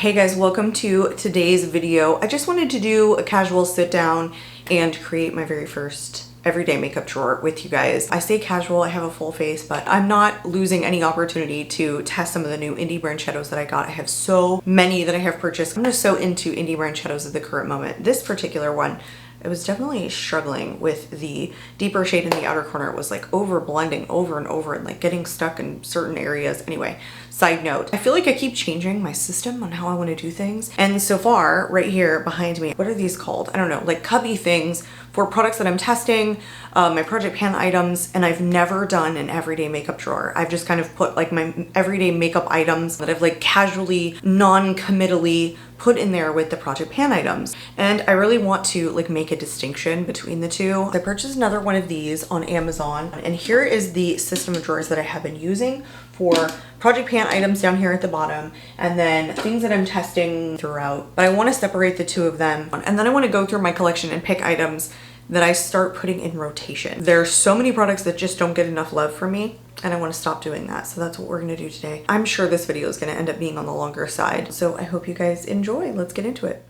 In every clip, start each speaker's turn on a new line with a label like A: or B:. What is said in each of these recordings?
A: Hey guys, welcome to today's video. I just wanted to do a casual sit down and create my very first everyday makeup drawer with you guys. I say casual, I have a full face, but I'm not losing any opportunity to test some of the new indie brand shadows that I got. I have so many that I have purchased. I'm just so into indie brand shadows at the current moment. This particular one, I was definitely struggling with the deeper shade in the outer corner. It was like over blending over and over and like getting stuck in certain areas. Anyway, side note, I feel like I keep changing my system on how I want to do things. And so far, right here behind me, what are these called? I don't know, like cubby things for products that I'm testing, my Project Pan items, and I've never done an everyday makeup drawer. I've just kind of put like my everyday makeup items that I've like casually, non-committally put in there with the Project Pan items. And I really want to like make a distinction between the two. I purchased another one of these on Amazon, and here is the system of drawers that I have been using for Project Pan items down here at the bottom, and then things that I'm testing throughout. But I want to separate the two of them, and then I want to go through my collection and pick items that I start putting in rotation. There are so many products that just don't get enough love from me, and I want to stop doing that. So that's what we're going to do today. I'm sure this video is going to end up being on the longer side, so I hope you guys enjoy. Let's get into it.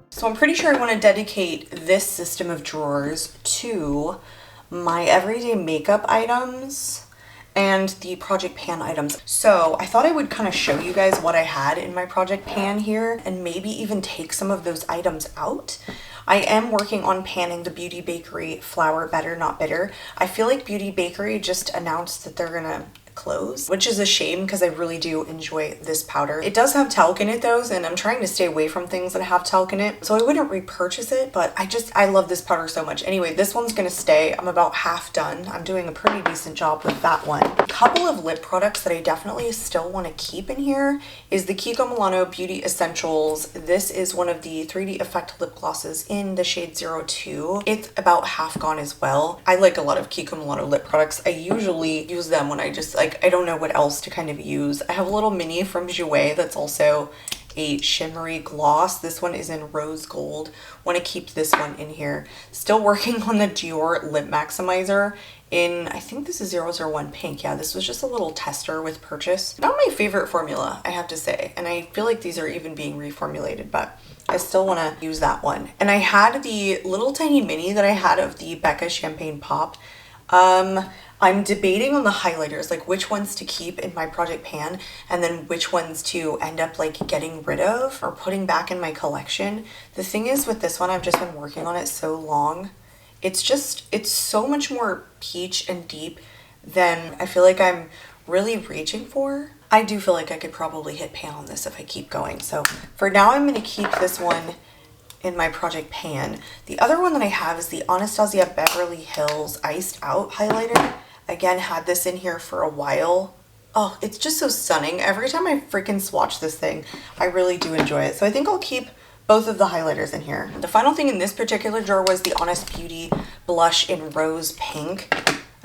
A: So I'm pretty sure I want to dedicate this system of drawers to my everyday makeup items and the Project Pan items. So I thought I would kind of show you guys what I had in my Project Pan here and maybe even take some of those items out. I am working on panning the Beauty Bakery Flour Better Not Bitter. I feel like Beauty Bakery just announced that they're gonna close, which is a shame because I really do enjoy this powder. It does have talc in it though, and I'm trying to stay away from things that have talc in it, so I wouldn't repurchase it, but I love this powder so much. Anyway, this one's gonna stay. I'm about half done. I'm doing a pretty decent job with that one. A couple of lip products that I definitely still want to keep in here is the Kiko Milano Beauty Essentials. This is one of the 3D Effect lip glosses in the shade 02. It's about half gone as well. I like a lot of Kiko Milano lip products. I usually use them when I just I don't know what else to kind of use. I have a little mini from Jouer that's also a shimmery gloss. This one is in rose gold. Want to keep this one in here. Still working on the Dior Lip Maximizer in, I think this is 001 Pink. Yeah, this was just a little tester with purchase. Not my favorite formula, I have to say. And I feel like these are even being reformulated, but I still want to use that one. And I had the little tiny mini that I had of the Becca Champagne Pop. I'm debating on the highlighters, like which ones to keep in my Project Pan and then which ones to end up like getting rid of or putting back in my collection. The thing is with this one, I've just been working on it so long. It's so much more peach and deep than I feel like I'm really reaching for. I do feel like I could probably hit pan on this if I keep going. So for now, I'm going to keep this one in my Project Pan. The other one that I have is the Anastasia Beverly Hills Iced Out highlighter. Again, had this in here for a while. Oh, it's just so stunning. Every time I freaking swatch this thing, I really do enjoy it. So I think I'll keep both of the highlighters in here. The final thing in this particular drawer was the Honest Beauty blush in Rose Pink.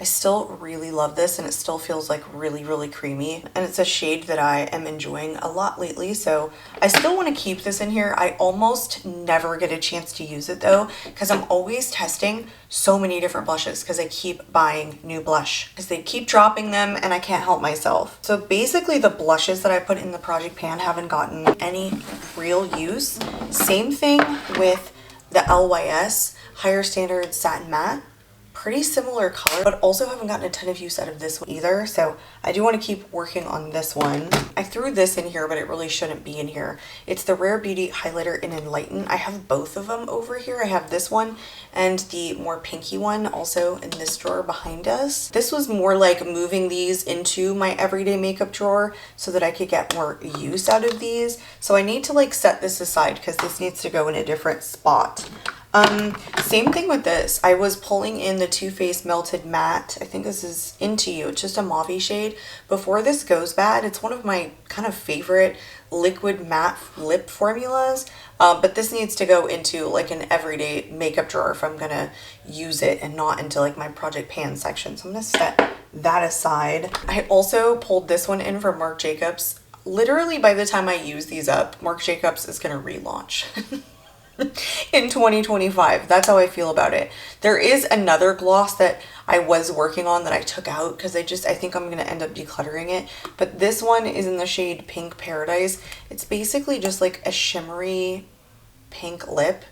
A: I still really love this, and it still feels like really, really creamy. And it's a shade that I am enjoying a lot lately, so I still want to keep this in here. I almost never get a chance to use it though, because I'm always testing so many different blushes because I keep buying new blush because they keep dropping them and I can't help myself. So basically the blushes that I put in the Project Pan haven't gotten any real use. Same thing with the LYS Higher Standard Satin Matte. Pretty similar color, but also haven't gotten a ton of use out of this one either. So I do want to keep working on this one. I threw this in here, but it really shouldn't be in here. It's the Rare Beauty Highlighter in Enlighten. I have both of them over here. I have this one and the more pinky one also in this drawer behind us. This was more like moving these into my everyday makeup drawer so that I could get more use out of these. So I need to like set this aside because this needs to go in a different spot. Same thing with this. I was pulling in the Too Faced Melted Matte. I think this is Into You. It's just a mauve shade. Before this goes bad, it's one of my kind of favorite liquid matte lip formulas. But this needs to go into like an everyday makeup drawer if I'm gonna use it and not into like my Project Pan section. So I'm gonna set that aside. I also pulled this one in from Marc Jacobs. Literally by the time I use these up, Marc Jacobs is gonna relaunch. In 2025. That's how I feel about it. There is another gloss that I was working on that I took out because I think I'm going to end up decluttering it. But this one is in the shade Pink Paradise. It's basically just like a shimmery pink lip.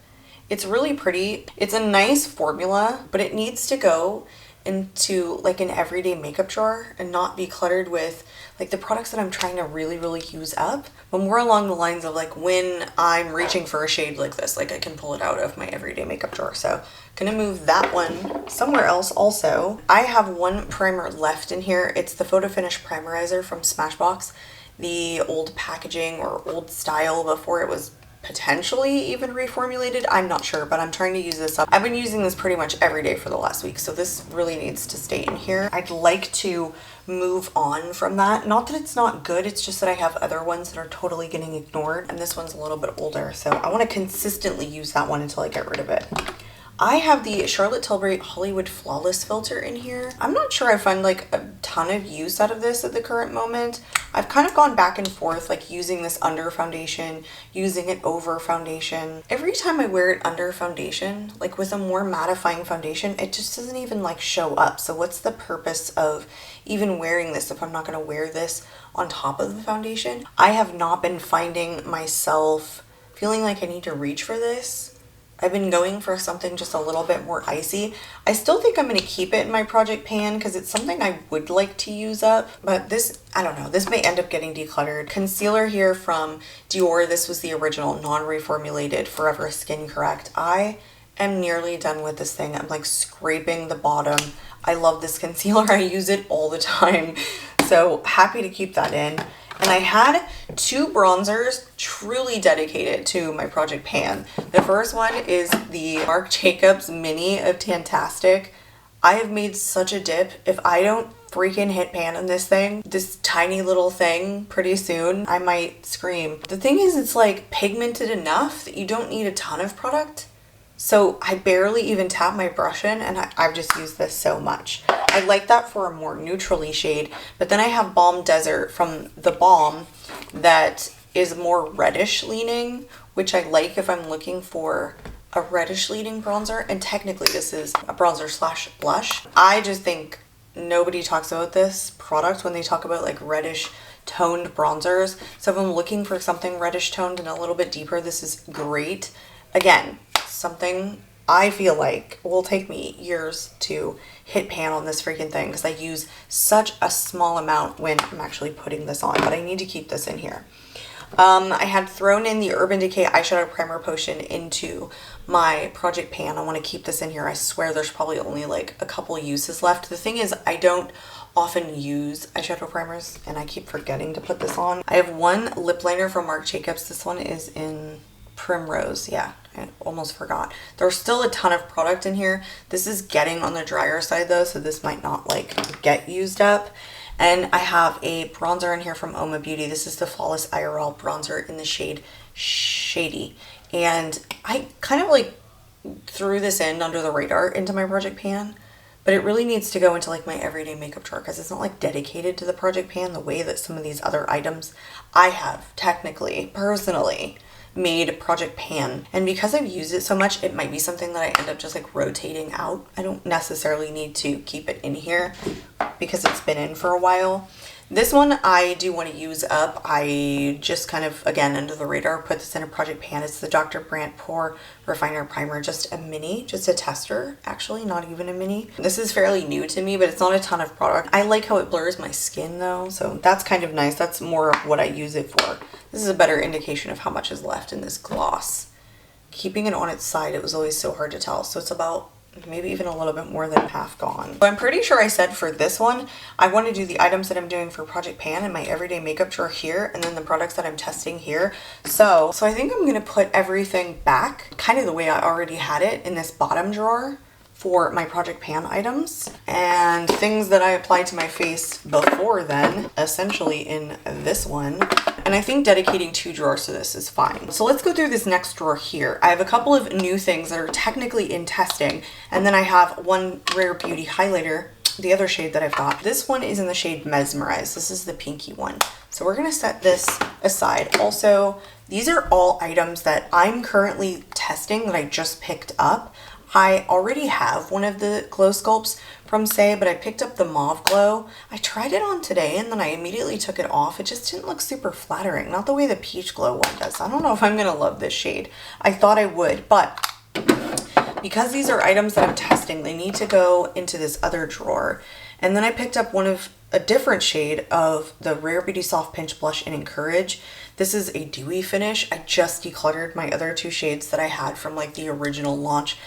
A: It's really pretty. It's a nice formula, but it needs to go into like an everyday makeup drawer and not be cluttered with like the products that I'm trying to really use up, but more along the lines of like when I'm reaching for a shade like this, like I can pull it out of my everyday makeup drawer. So gonna move that one somewhere else. Also, I have one primer left in here. It's the Photo Finish Primerizer from Smashbox, the old packaging or old style before it was potentially even reformulated. I'm not sure, but I'm trying to use this up. I've been using this pretty much every day for the last week, so this really needs to stay in here. I'd like to move on from that. Not that it's not good, it's just that I have other ones that are totally getting ignored, and this one's a little bit older, so I want to consistently use that one until I get rid of it. I have the Charlotte Tilbury Hollywood Flawless filter in here. I'm not sure I find like a ton of use out of this at the current moment. I've kind of gone back and forth, like using this under foundation, using it over foundation. Every time I wear it under foundation, like with a more mattifying foundation, it just doesn't even like show up. So what's the purpose of even wearing this if I'm not going to wear this on top of the foundation? I have not been finding myself feeling like I need to reach for this. I've been going for something just a little bit more icy. I still think I'm going to keep it in my Project Pan because it's something I would like to use up. But this, I don't know, this may end up getting decluttered. Concealer here from Dior. This was the original non-reformulated Forever Skin Correct. I am nearly done with this thing. I'm like scraping the bottom. I love this concealer. I use it all the time. So happy to keep that in. And I had two bronzers truly dedicated to my Project Pan. The first one is the Marc Jacobs Mini of Tantastic. I have made such a dip. If I don't freaking hit pan on this thing, this tiny little thing, pretty soon, I might scream. The thing is, it's like pigmented enough that you don't need a ton of product. So I barely even tap my brush in, and I've just used this so much. I like that for a more neutrally shade, but then I have Balm Desert from The Balm that is more reddish leaning, which I like if I'm looking for a reddish leaning bronzer, and technically this is a bronzer slash blush. I just think nobody talks about this product when they talk about like reddish toned bronzers. So if I'm looking for something reddish toned and a little bit deeper, this is great. Again, something I feel like will take me years to hit pan on this freaking thing because I use such a small amount when I'm actually putting this on, but I need to keep this in here. I had thrown in the Urban Decay Eyeshadow Primer Potion into my Project Pan. I want to keep this in here. I swear there's probably only like a couple uses left. The thing is, I don't often use eyeshadow primers and I keep forgetting to put this on. I have one lip liner from Marc Jacobs. This one is in Primrose. Yeah, I almost forgot. There's still a ton of product in here. This is getting on the drier side though, so this might not like get used up. And I have a bronzer in here from Oma Beauty. This is the Flawless IRL bronzer in the shade Shady. And I kind of like threw this in under the radar into my Project Pan, but it really needs to go into like my everyday makeup drawer because it's not like dedicated to the Project Pan the way that some of these other items I have technically, personally, made Project Pan. And because I've used it so much, it might be something that I end up just like rotating out. I don't necessarily need to keep it in here because it's been in for a while. This one I do want to use up. I just kind of, again, under the radar, put this in a Project Pan. It's the Dr. Brandt Pore Refiner Primer, just a mini, just a tester, actually, not even a mini. This is fairly new to me, but it's not a ton of product. I like how it blurs my skin though, so that's kind of nice. That's more of what I use it for. This is a better indication of how much is left in this gloss. Keeping it on its side, it was always so hard to tell. So it's about maybe even a little bit more than half gone. So I'm pretty sure I said for this one, I want to do the items that I'm doing for Project Pan in my everyday makeup drawer here, and then the products that I'm testing here. So I think I'm going to put everything back kind of the way I already had it in this bottom drawer for my Project Pan items, and things that I applied to my face before then, essentially in this one. And I think dedicating 2 drawers to this is fine. So let's go through this next drawer here. I have a couple of new things that are technically in testing, and then I have one Rare Beauty highlighter, the other shade that I've got. This one is in the shade Mesmerize. This is the pinky one. So we're gonna set this aside. Also, these are all items that I'm currently testing that I just picked up. I already have one of the glow sculpts from Saie, but I picked up the Mauve Glow. I tried it on today and then I immediately took it off. It just didn't look super flattering, not the way the Peach Glow one does. I don't know if I'm gonna love this shade. I thought I would, but because these are items that I'm testing, they need to go into this other drawer. And then I picked up a different shade of the Rare Beauty Soft Pinch Blush in Encourage. This is a dewy finish. I just decluttered my other 2 shades that I had from like the original launch.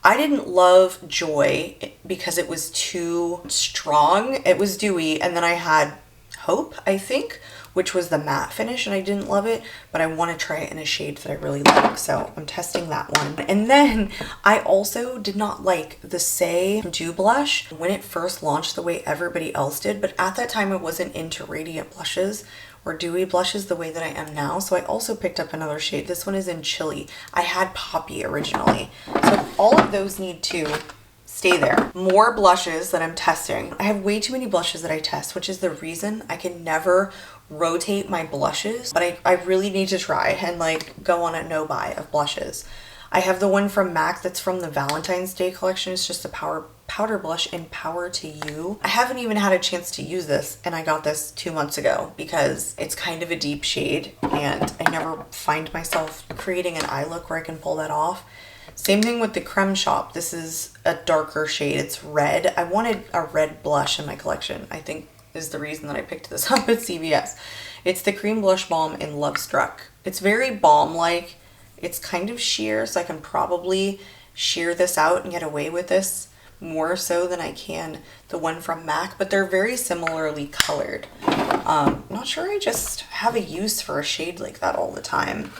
A: I didn't love Joy because it was too strong. It was dewy, and then I had Hope, I think, which was the matte finish, and I didn't love it, but I want to try it in a shade that I really like, so I'm testing that one. And then I also did not like the Saie Dew Blush when it first launched the way everybody else did, but at that time I wasn't into radiant blushes or dewy blushes the way that I am now, so I also picked up another shade. This one is in Chili. I had Poppy originally, so all of those need to stay there. More blushes that I'm testing. I have way too many blushes that I test, which is the reason I can never rotate my blushes, but I really need to try and like go on a no buy of blushes. I have the one from MAC that's from the Valentine's Day collection. It's just a powder blush in Power to You. I haven't even had a chance to use this, and I got this 2 months ago because it's kind of a deep shade and I never find myself creating an eye look where I can pull that off. Same thing with the Creme Shop. This is a darker shade. It's red. I wanted a red blush in my collection, I think is the reason that I picked this up at CVS. It's the Cream Blush Balm in Love Struck. It's very balm-like. It's kind of sheer, so I can probably sheer this out and get away with this more so than I can the one from MAC, but they're very similarly colored. Not sure I just have a use for a shade like that all the time.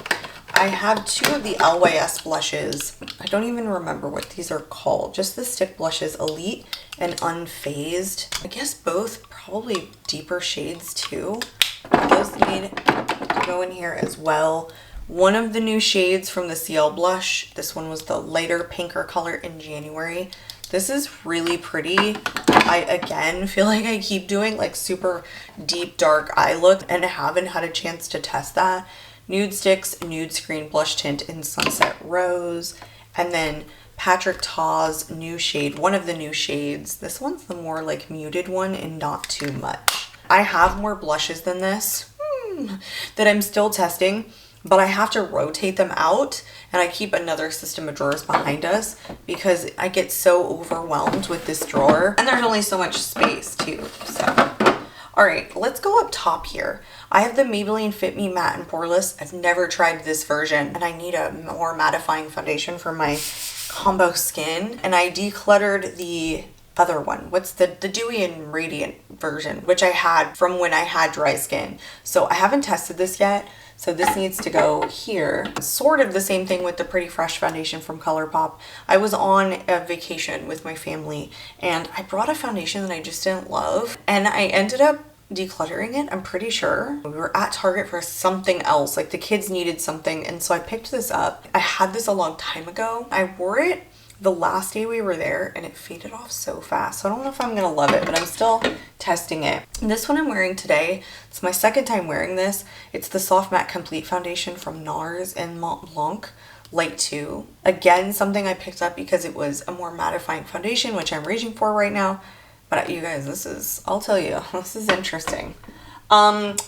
A: I have 2 of the LYS blushes. I don't even remember what these are called. Just the stick blushes, Elite and Unfazed. I guess both probably deeper shades too. Those need to go in here as well. One of the new shades from the CL blush, this one was the lighter pinker color in January. This is really pretty. I, again, feel like I keep doing like super deep, dark eye look and haven't had a chance to test that. Nude Sticks Nude Screen Blush Tint in Sunset Rose. And then Patrick Ta's new shade, one of the new shades. This one's the more like muted one and not too much. I have more blushes than this that I'm still testing, but I have to rotate them out, and I keep another system of drawers behind us because I get so overwhelmed with this drawer, and there's only so much space too. So all right, let's go up top here. I have the Maybelline Fit Me Matte and Poreless. I've never tried this version, and I need a more mattifying foundation for my combo skin, and I decluttered the other one. What's the Dewy and Radiant version, which I had from when I had dry skin. So I haven't tested this yet, so this needs to go here. Sort of the same thing with the Pretty Fresh foundation from ColourPop. I was on a vacation with my family and I brought a foundation that I just didn't love, and I ended up decluttering it, I'm pretty sure. We were at Target for something else, like the kids needed something, and so I picked this up. I had this a long time ago. I wore it the last day we were there and it faded off so fast. So I don't know if I'm gonna love it, but I'm still testing it. And this one I'm wearing today, it's my second time wearing this. It's the Soft Matte Complete Foundation from NARS and Mont Blanc Light 2. Again, something I picked up because it was a more mattifying foundation, which I'm reaching for right now. But you guys, this is, I'll tell you, this is interesting.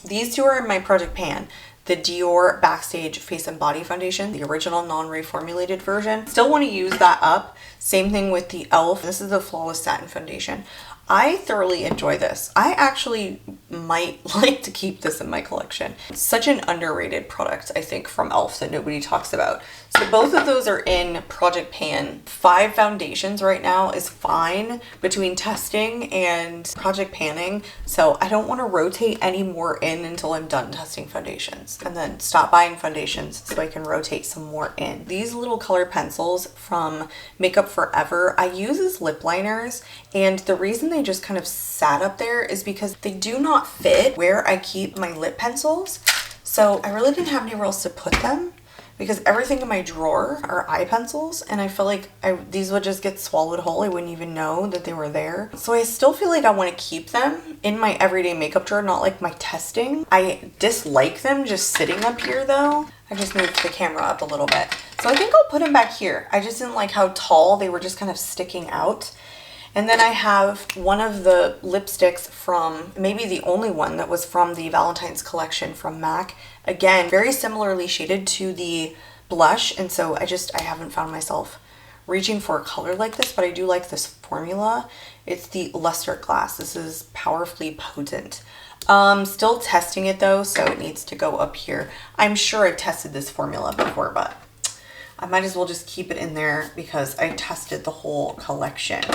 A: These 2 are in my Project Pan. The Dior Backstage Face and Body Foundation, the original non-reformulated version. Still want to use that up. Same thing with the e.l.f. This is the Flawless Satin Foundation. I thoroughly enjoy this. I actually might like to keep this in my collection. It's such an underrated product, I think, from e.l.f. that nobody talks about. So both of those are in Project Pan. 5 foundations right now is fine between testing and project panning. So I don't want to rotate any more in until I'm done testing foundations, and then stop buying foundations so I can rotate some more in. These little color pencils from Makeup Forever, I use as lip liners, and the reason they just kind of sat up there is because they do not fit where I keep my lip pencils. So I really didn't have anywhere else to put them, because everything in my drawer are eye pencils, and I feel like these would just get swallowed whole. I wouldn't even know that they were there. So I still feel like I want to keep them in my everyday makeup drawer, not like my testing. I dislike them just sitting up here though. I just moved the camera up a little bit. So I think I'll put them back here. I just didn't like how tall they were, just kind of sticking out. And then I have one of the lipsticks from, maybe the only one that was from the Valentine's collection from MAC. Again, very similarly shaded to the blush, and so I haven't found myself reaching for a color like this, but I do like this formula. It's the Luster Glass. This is Powerfully Potent. Still testing it though, so it needs to go up here. I'm sure I've tested this formula before, but I might as well just keep it in there because I tested the whole collection.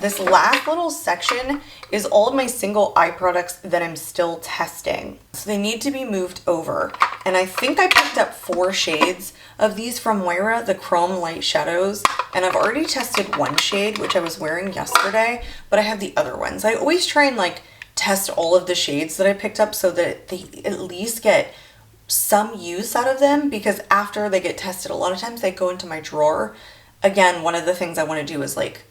A: This last little section is all of my single eye products that I'm still testing. So they need to be moved over. And I think I picked up 4 shades of these from Moira, the Chrome Light Shadows. And I've already tested one shade, which I was wearing yesterday, but I have the other ones. I always try and like test all of the shades that I picked up so that they at least get some use out of them, because after they get tested, a lot of times they go into my drawer. Again, one of the things I want to do is like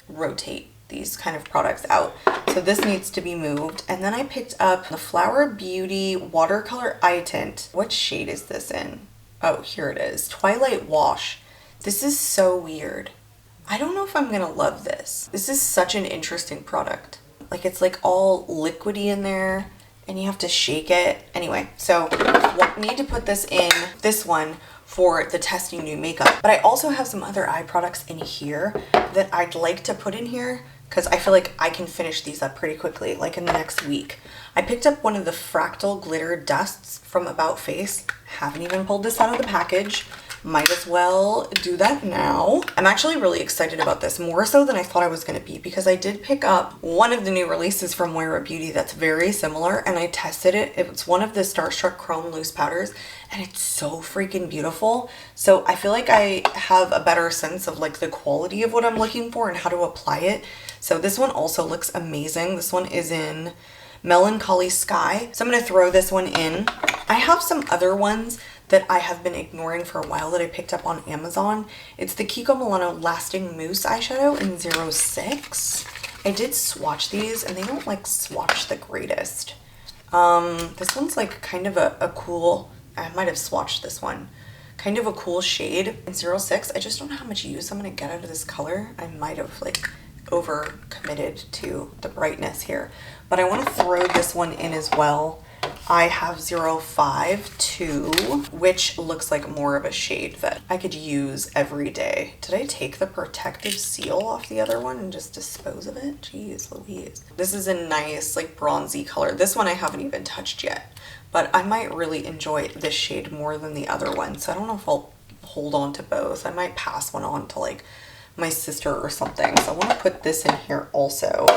A: rotate these kind of products out. So this needs to be moved. And then I picked up the Flower Beauty Watercolor Eye Tint. What shade is this in? Oh, here it is. Twilight Wash. This is so weird. I don't know if I'm gonna love this. This is such an interesting product. Like, it's like all liquidy in there and you have to shake it. Anyway, so I need to put this in this one for the testing new makeup. But I also have some other eye products in here that I'd like to put in here because I feel like I can finish these up pretty quickly, like in the next week. I picked up one of the Fractal Glitter Dusts from About Face. Haven't even pulled this out of the package. Might as well do that now. I'm actually really excited about this, more so than I thought I was going to be, because I did pick up one of the new releases from Moira Beauty that's very similar, and I tested it. It's one of the Starstruck Chrome Loose Powders, and it's so freaking beautiful. So I feel like I have a better sense of like the quality of what I'm looking for and how to apply it. So this one also looks amazing. This one is in Melancholy Sky. So I'm going to throw this one in. I have some other ones that I have been ignoring for a while that I picked up on Amazon. It's the Kiko Milano Lasting Mousse eyeshadow in 06. I did swatch these and they don't like swatch the greatest. This one's like kind of a cool, I might have swatched this one. Kind of a cool shade in 06. I just don't know how much use I'm gonna get out of this color. I might have like over committed to the brightness here, but I want to throw this one in as well. I have 052, which looks like more of a shade that I could use every day. Did I take the protective seal off the other one and just dispose of it? Jeez Louise. This is a nice like bronzy color. This one I haven't even touched yet, but I might really enjoy this shade more than the other one. So I don't know if I'll hold on to both. I might pass one on to like my sister or something. So I want to put this in here also.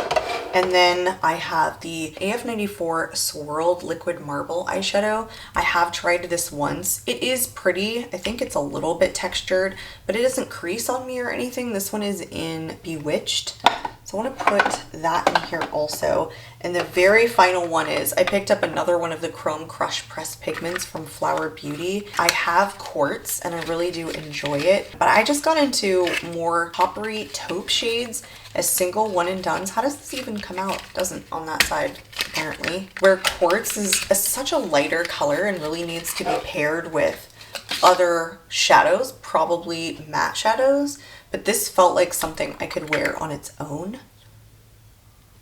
A: And then I have the AF94 Swirled Liquid Marble eyeshadow. I have tried this once. It is pretty. I think it's a little bit textured, but it doesn't crease on me or anything. This one is in Bewitched. So I want to put that in here also. And the very final one is, I picked up another one of the Chrome Crush Pressed Pigments from Flower Beauty. I have Quartz and I really do enjoy it, but I just got into more coppery taupe shades as single one and dones. How does this even come out? It doesn't on that side, apparently. Where Quartz is such a lighter color and really needs to be paired with other shadows, probably matte shadows, but this felt like something I could wear on its own.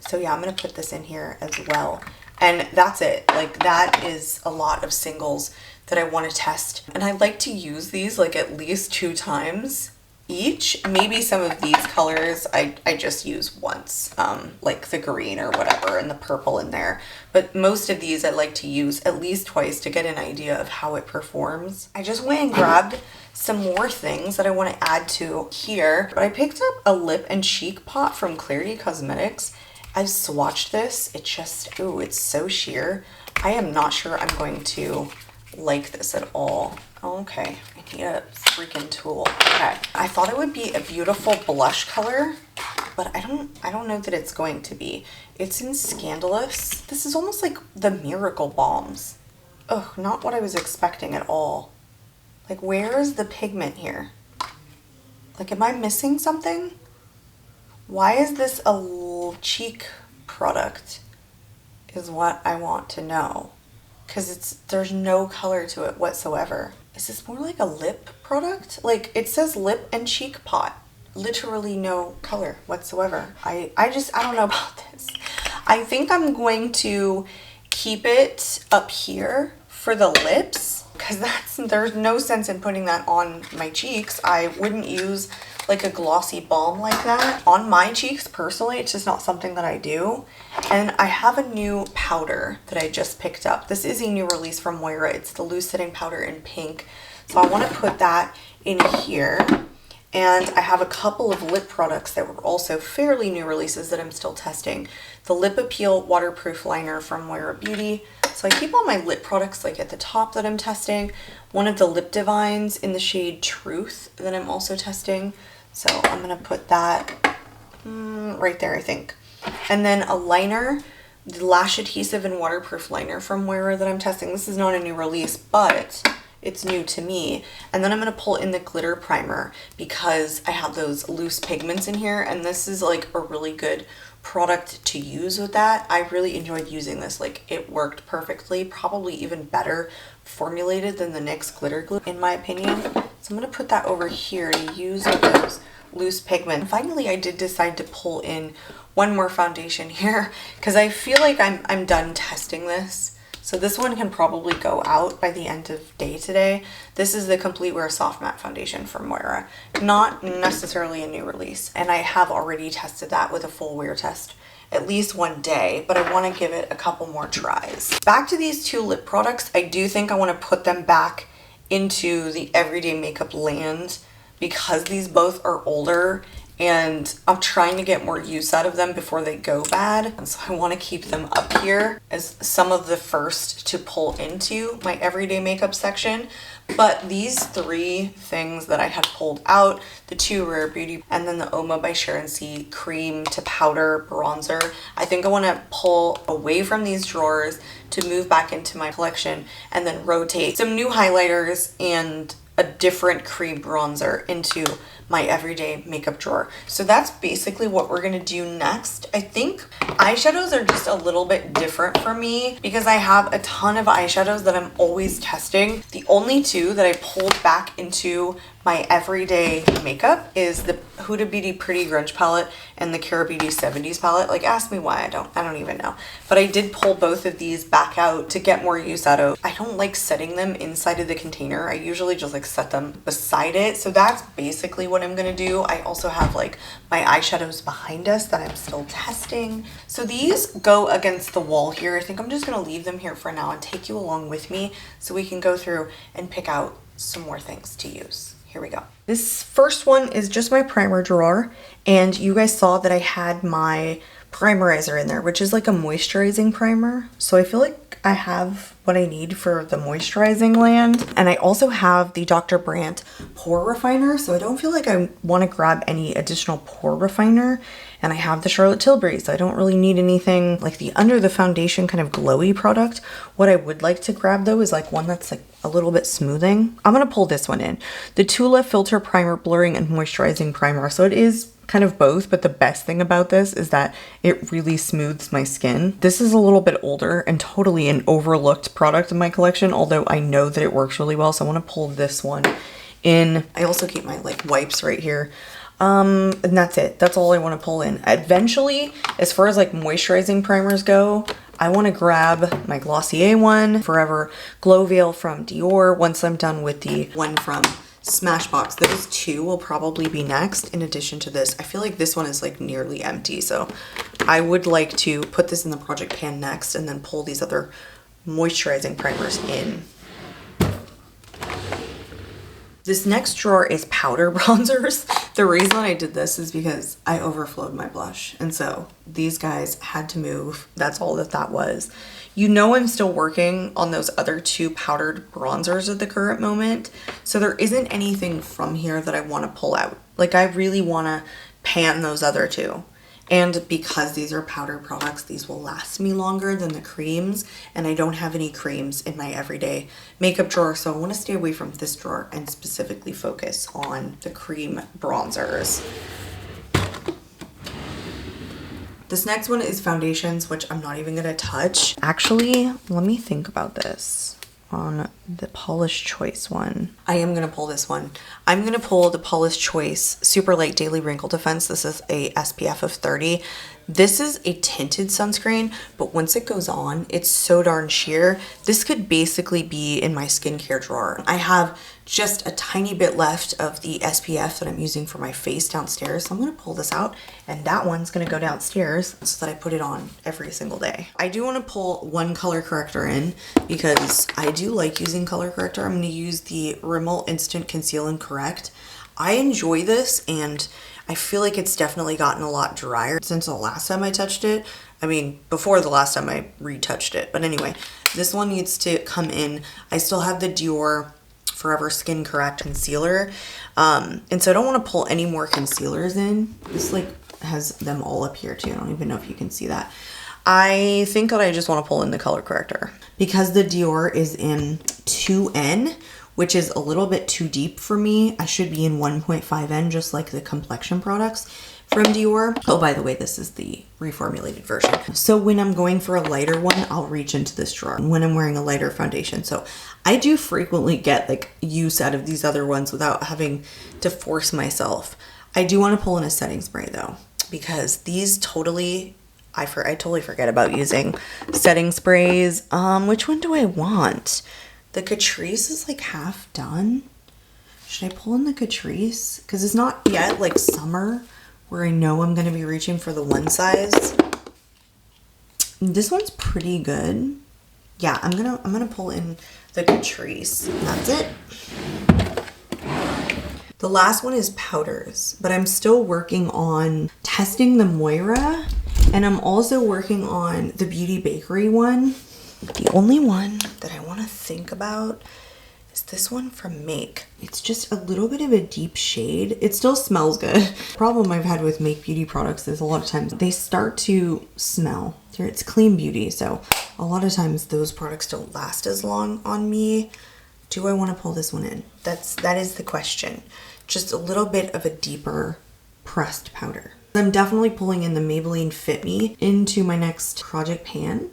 A: So yeah, I'm gonna put this in here as well. And that's it. Like, that is a lot of singles that I want to test. And I like to use these like at least 2 times each. Maybe some of these colors I just use once, like the green or whatever and the purple in there. But most of these I like to use at least twice to get an idea of how it performs. I just went and grabbed some more things that I want to add to here. But I picked up a lip and cheek pot from Clarity Cosmetics. I've swatched this. It just, ooh, it's so sheer. I am not sure I'm going to like this at all. Okay, I need a freaking tool. Okay, I thought it would be a beautiful blush color, but I don't know that it's going to be. It's in Scandalous. This is almost like the Miracle Balms. Oh, not what I was expecting at all. Like, where is the pigment here? Like, am I missing something? Why is this a cheek product is what I want to know. Because there's no color to it whatsoever. Is this more like a lip product? Like, it says lip and cheek pot. Literally no color whatsoever. I don't know about this. I think I'm going to keep it up here for the lips, because there's no sense in putting that on my cheeks. I wouldn't use like a glossy balm like that on my cheeks personally. It's just not something that I do. And I have a new powder that I just picked up. This is a new release from Moira. It's the loose setting powder in pink. So I want to put that in here. And I have a couple of lip products that were also fairly new releases that I'm still testing. The Lip Appeal Waterproof Liner from Moira Beauty. So I keep all my lip products like at the top that I'm testing. One of the Lip Divines in the shade Truth that I'm also testing. So I'm going to put that right there, I think. And then a liner, the Lash Adhesive and Waterproof Liner from Moira that I'm testing. This is not a new release, but it's new to me. And then I'm going to pull in the glitter primer because I have those loose pigments in here, and this is like a really good product to use with that. I really enjoyed using this. Like, it worked perfectly, probably even better formulated than the NYX glitter glue in my opinion. So I'm going to put that over here to use those loose pigment. Finally, I did decide to pull in one more foundation here because I feel like I'm done testing this. So this one can probably go out by the end of day today. This is the Complete Wear Soft Matte Foundation from Moira. Not necessarily a new release. And I have already tested that with a full wear test at least one day, but I want to give it a couple more tries. Back to these two lip products, I do think I want to put them back into the everyday makeup land because these both are older and I'm trying to get more use out of them before they go bad. And so I want to keep them up here as some of the first to pull into my everyday makeup section. But these three things that I had pulled out, the two Rare Beauty and then the Oma by Sharon C cream to powder bronzer, I think I want to pull away from these drawers to move back into my collection and then rotate some new highlighters and a different cream bronzer into my everyday makeup drawer. So that's basically what we're gonna do next. I think eyeshadows are just a little bit different for me because I have a ton of eyeshadows that I'm always testing. The only two that I pulled back into my everyday makeup is the Huda Beauty Pretty Grunge palette and the Kara Beauty 70s palette. Like, ask me why, I don't even know. But I did pull both of these back out to get more use out of. I don't like setting them inside of the container. I usually just like set them beside it. So that's basically what I'm gonna do. I also have like my eyeshadows behind us that I'm still testing. So these go against the wall here. I think I'm just gonna leave them here for now and take you along with me so we can go through and pick out some more things to use. Here we go. This first one is just my primer drawer, and you guys saw that I had my primerizer in there, which is like a moisturizing primer. So I feel like I have what I need for the moisturizing land. And I also have the Dr. Brandt pore refiner, so I don't feel like I want to grab any additional pore refiner. And I have the Charlotte Tilbury, so I don't really need anything like the under the foundation kind of glowy product. What I would like to grab though is like one that's like a little bit smoothing. I'm gonna pull this one in. The Tula Filter Primer Blurring and Moisturizing Primer. So it is kind of both, but the best thing about this is that it really smooths my skin. This is a little bit older and totally an overlooked product in my collection, although I know that it works really well. So I want to pull this one in. I also keep my like wipes right here. And that's it. That's all I want to pull in. Eventually, as far as like moisturizing primers go, I want to grab my Glossier one, Forever Glow Veil from Dior, once I'm done with the one from Smashbox. Those two will probably be next in addition to this. I feel like this one is like nearly empty, so I would like to put this in the project pan next and then pull these other moisturizing primers in. This next drawer is powder bronzers. The reason I did this is because I overflowed my blush, and so these guys had to move. That's all that was. You know, I'm still working on those other two powdered bronzers at the current moment, so there isn't anything from here that I want to pull out. Like, I really want to pan those other two. And because these are powder products, these will last me longer than the creams, and I don't have any creams in my everyday makeup drawer, so I want to stay away from this drawer and specifically focus on the cream bronzers. This next one is foundations, which I'm not even going to touch. Actually, let me think about this. On the Paula's Choice one, I am going to pull this one. I'm going to pull the Paula's Choice Super Light Daily Wrinkle Defense. This is a SPF of 30. This is a tinted sunscreen, but once it goes on, it's so darn sheer. This could basically be in my skincare drawer. I have just a tiny bit left of the SPF that I'm using for my face downstairs, so I'm going to pull this out, and that one's going to go downstairs so that I put it on every single day. I do want to pull one color corrector in because I do like using color corrector. I'm going to use the Rimmel Instant Conceal and Correct. I enjoy this, and I feel like it's definitely gotten a lot drier since the last time I touched it. I mean, before the last time I retouched it. But anyway, this one needs to come in. I still have the Dior Forever Skin Correct concealer. And so I don't want to pull any more concealers in. This like has them all up here too. I don't even know if you can see that. I think that I just want to pull in the color corrector. Because the Dior is in 2N, which is a little bit too deep for me. I should be in 1.5N, just like the complexion products from Dior. Oh, by the way, this is the reformulated version. So when I'm going for a lighter one, I'll reach into this drawer when I'm wearing a lighter foundation. So I do frequently get like use out of these other ones without having to force myself. I do want to pull in a setting spray though, because these totally, I totally forget about using setting sprays. Which one do I want? The Catrice is like half done. Should I pull in the Catrice? Because it's not yet like summer where I know I'm going to be reaching for the one size. This one's pretty good. Yeah, I'm gonna pull in the Catrice. And that's it. The last one is powders, but I'm still working on testing the Moira, and I'm also working on the Beauty Bakery one. The only one that I want to think about is this one from Make. It's just a little bit of a deep shade. It still smells good. The problem I've had with Make beauty products is a lot of times they start to smell. It's clean beauty, so a lot of times those products don't last as long on me. Do I want to pull this one in? That is the question. Just a little bit of a deeper pressed powder. I'm definitely pulling in the Maybelline Fit Me into my next project pan.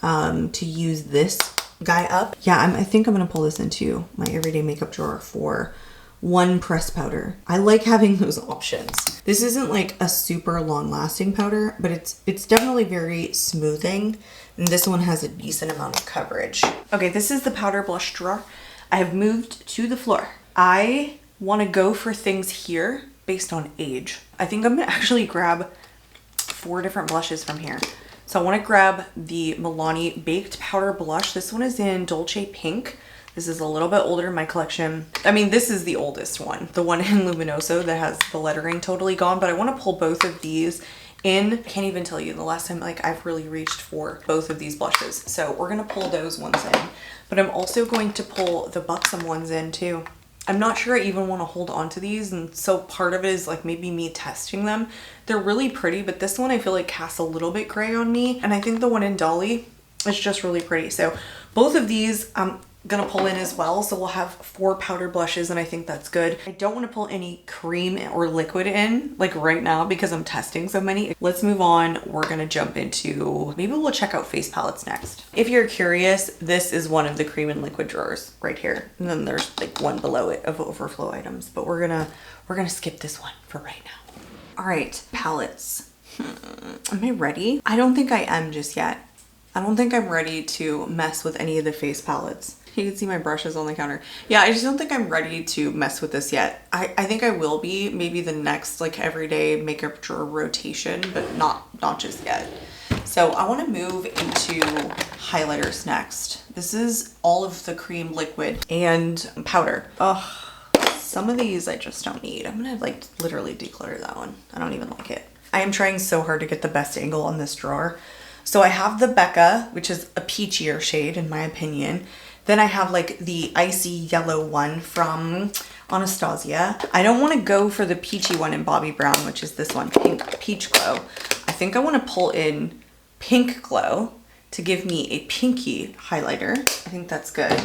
A: To use this guy up. Yeah, I think I'm gonna pull this into my everyday makeup drawer for one pressed powder. I like having those options. This isn't like a super long lasting powder, but it's definitely very smoothing. And this one has a decent amount of coverage. Okay, this is the powder blush drawer. I have moved to the floor. I wanna go for things here based on age. I think I'm gonna actually grab 4 different blushes from here. So I want to grab the Milani Baked Powder Blush. This one is in Dolce Pink. This is a little bit older in my collection. I mean, this is the oldest one. The one in Luminoso that has the lettering totally gone, but I want to pull both of these in. I can't even tell you the last time like I've really reached for both of these blushes. So we're going to pull those ones in, but I'm also going to pull the Buxom ones in too. I'm not sure I even want to hold on to these, and so part of it is like maybe me testing them. They're really pretty, but this one I feel like casts a little bit gray on me, and I think the one in Dolly is just really pretty. So both of these I'm gonna pull in as well, so we'll have 4 powder blushes, and I think that's good. I don't want to pull any cream or liquid in like right now because I'm testing so many. Let's move on. We're gonna jump into, maybe we'll check out face palettes next. If you're curious, this is one of the cream and liquid drawers right here, and then there's like one below it of overflow items, but we're gonna skip this one for right now. All right, palettes. Am I ready? I don't think I am just yet. I don't think I'm ready to mess with any of the face palettes. You can see my brushes on the counter. Yeah, I just don't think I'm ready to mess with this yet. I think I will be maybe the next like everyday makeup drawer rotation, but not just yet. So I want to move into highlighters next. This is all of the cream liquid and powder. Oh, some of these I just don't need. I'm gonna like literally declutter that one. I don't even like it. I am trying so hard to get the best angle on this drawer. So I have the Becca, which is a peachier shade in my opinion. Then I have like the icy yellow one from Anastasia. I don't want to go for the peachy one in Bobbi Brown, which is this one, Pink Peach Glow. I think I want to pull in Pink Glow to give me a pinky highlighter. I think that's good.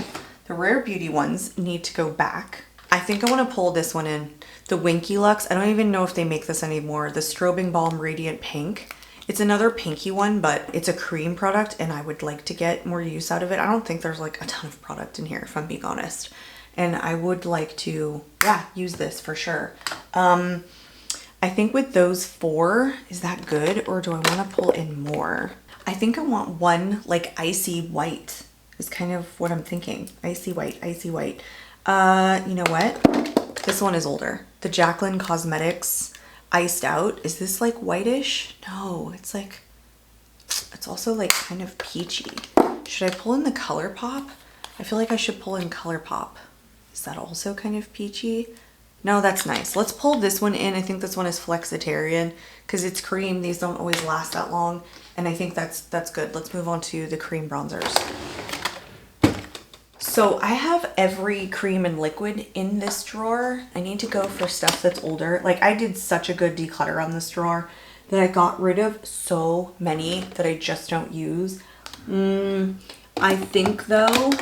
A: The Rare Beauty ones need to go back. I think I want to pull this one in, the Winky Lux. I don't even know if they make this anymore. The Strobing Balm Radiant Pink. It's another pinky one, but it's a cream product and I would like to get more use out of it. I don't think there's like a ton of product in here, if I'm being honest. And I would like to, yeah, use this for sure. I think with those 4, is that good? Or do I want to pull in more? I think I want one like icy white is kind of what I'm thinking. Icy white, icy white. You know what? This one is older. The Jaclyn Cosmetics Iced Out. Is this like whitish? No, it's like, it's also like kind of peachy. Should I pull in the ColourPop? I feel like I should pull in ColourPop. Is that also kind of peachy? No, that's nice. Let's pull this one in. I think this one is Flexitarian because it's cream. These don't always last that long. And I think that's good. Let's move on to the cream bronzers. So I have every cream and liquid in this drawer. I need to go for stuff that's older. Like I did such a good declutter on this drawer that I got rid of so many that I just don't use. I think though,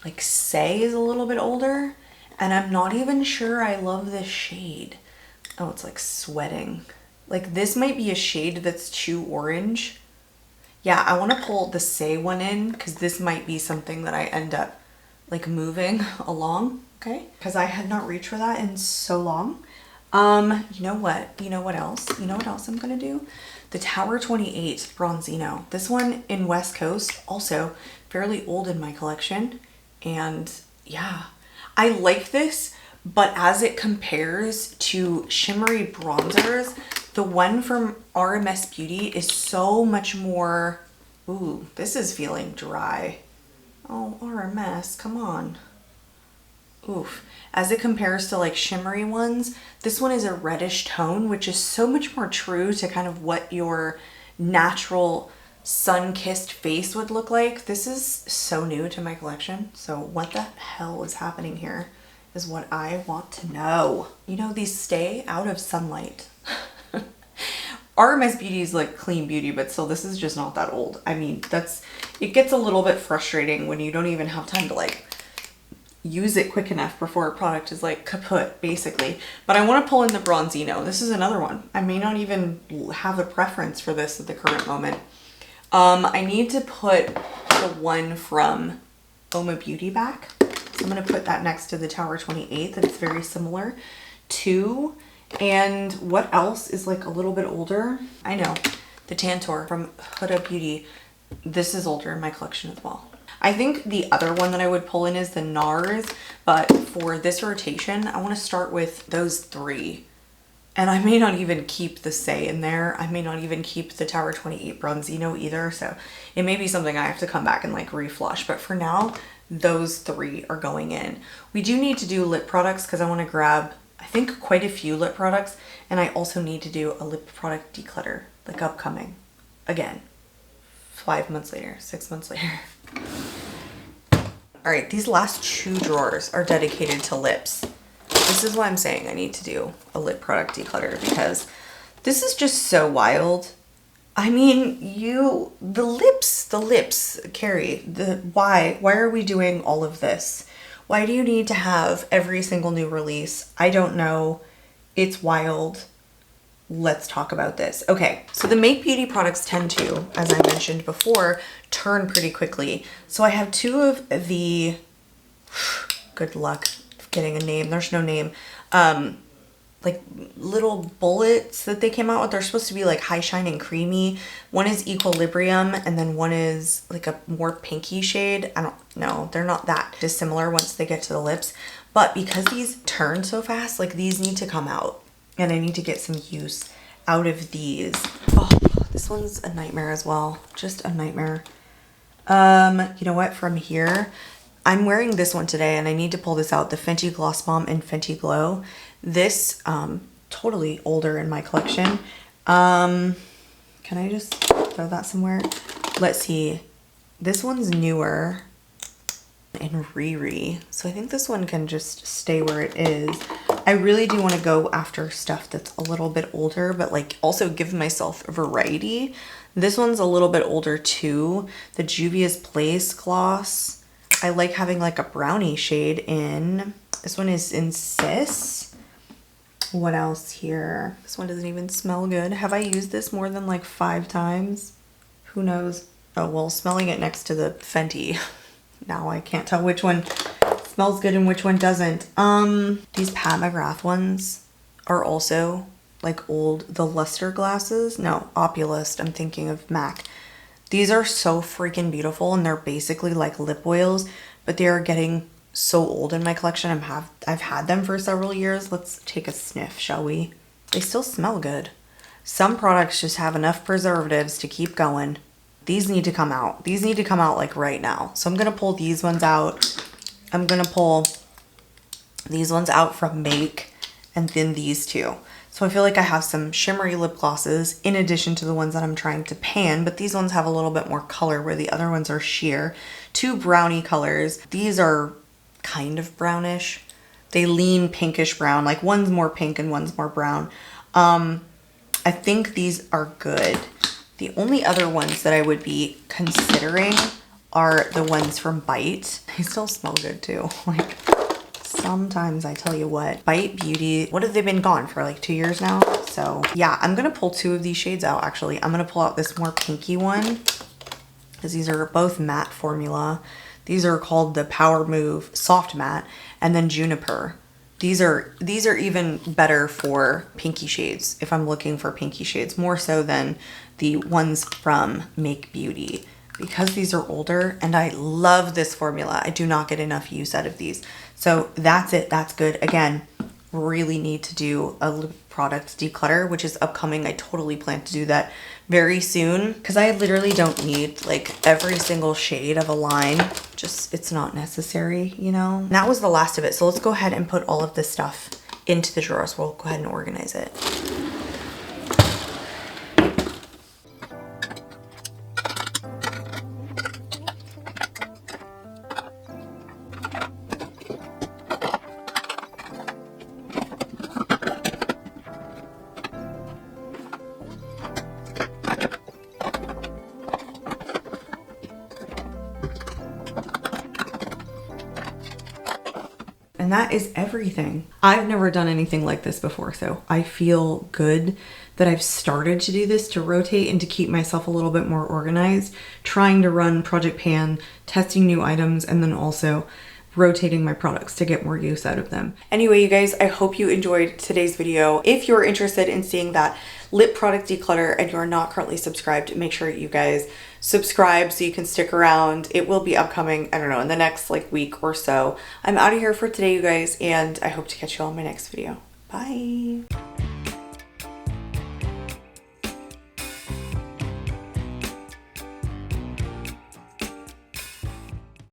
A: like Say is a little bit older and I'm not even sure I love this shade. Oh, it's like sweating. Like this might be a shade that's too orange. Yeah, I want to pull the Say one in because this might be something that I end up like moving along, okay? Because I had not reached for that in so long. You know what? You know what else? You know what else I'm going to do? The Tower 28 Bronzino. This one in West Coast, also fairly old in my collection. And yeah, I like this, but as it compares to shimmery bronzers, the one from RMS Beauty is so much more, ooh, this is feeling dry. Oh, RMS, come on. Oof. As it compares to like shimmery ones, this one is a reddish tone, which is so much more true to kind of what your natural sun-kissed face would look like. This is so new to my collection. So what the hell is happening here is what I want to know. You know, these stay out of sunlight. RMS Beauty is like clean beauty, but still this is just not that old. I mean, it gets a little bit frustrating when you don't even have time to like use it quick enough before a product is like kaput basically. But I want to pull in the Bronzino. This is another one. I may not even have a preference for this at the current moment. I need to put the one from Oma Beauty back. So I'm going to put that next to the Tower 28 that's very similar to. And what else is like a little bit older? I know, the Tantor from Huda Beauty. This is older in my collection as well. I think the other one that I would pull in is the NARS, but for this rotation, I want to start with those 3. And I may not even keep the Say in there. I may not even keep the Tower 28 Bronzino either. So it may be something I have to come back and like reflush. But for now, those 3 are going in. We do need to do lip products because I want to grab, I think, quite a few lip products. And I also need to do a lip product declutter, like upcoming. Again, 5 months later, 6 months later. All right, these last 2 drawers are dedicated to lips. This is why I'm saying I need to do a lip product declutter because this is just so wild. I mean, the lips, Carrie, why are we doing all of this? Why do you need to have every single new release? I don't know. It's wild. Let's talk about this. Okay, so the Make Beauty products tend to, as I mentioned before, turn pretty quickly. So I have 2 of the, good luck getting a name, there's no name, like little bullets that they came out with. They're supposed to be like high shine and creamy. One is Equilibrium and then one is like a more pinky shade. I don't know. They're not that dissimilar once they get to the lips. But because these turn so fast, like these need to come out. And I need to get some use out of these. Oh, this one's a nightmare as well. Just a nightmare. You know what? From here, I'm wearing this one today and I need to pull this out. The Fenty Gloss Bomb and Fenty Glow. This, totally older in my collection. Can I just throw that somewhere? Let's see. This one's newer in Riri. So I think this one can just stay where it is. I really do want to go after stuff that's a little bit older, but like also give myself a variety. This one's a little bit older too. The Juvia's Place gloss. I like having like a brownie shade in. This one is in Cis. What else here? This one doesn't even smell good. Have I used this more than like 5 times? Who knows? Oh, well, smelling it next to the Fenty. Now I can't tell which one smells good and which one doesn't. These Pat McGrath ones are also like old. The Luster glasses. No, Opulist. I'm thinking of MAC. These are so freaking beautiful and they're basically like lip oils, but they are getting so old in my collection. I've had them for several years. Let's take a sniff, shall we? They still smell good. Some products just have enough preservatives to keep going. These need to come out. These need to come out like right now. So I'm going to pull these ones out. I'm going to pull these ones out from Make and then these two. So I feel like I have some shimmery lip glosses in addition to the ones that I'm trying to pan, but these ones have a little bit more color where the other ones are sheer. 2 brownie colors. These are kind of brownish. They lean pinkish brown, like one's more pink and one's more brown. I think these are good. The only other ones that I would be considering are the ones from Bite. They still smell good too. Like sometimes I tell you what, Bite Beauty, what have they been gone for like 2 years now? So yeah, I'm gonna pull 2 of these shades out actually. I'm gonna pull out this more pinky one because these are both matte formula. These are called the Power Move Soft Matte and then Juniper. These are even better for pinky shades if I'm looking for pinky shades, more so than the ones from Make Beauty because these are older and I love this formula. I do not get enough use out of these. So that's it. That's good. Again, really need to do a lip product declutter, which is upcoming. I totally plan to do that very soon because I literally don't need like every single shade of a line. Just, it's not necessary, you know? And that was the last of it. So let's go ahead and put all of this stuff into the drawers. We'll go ahead and organize it. And that is everything. I've never done anything like this before, so I feel good that I've started to do this to rotate and to keep myself a little bit more organized, trying to run Project Pan, testing new items, and then also rotating my products to get more use out of them. Anyway, you guys, I hope you enjoyed today's video. If you're interested in seeing that lip product declutter and you're not currently subscribed, make sure you guys subscribe so you can stick around. It will be upcoming, I don't know, in the next like week or so. I'm out of here for today, you guys, and I hope to catch you all in my next video. Bye.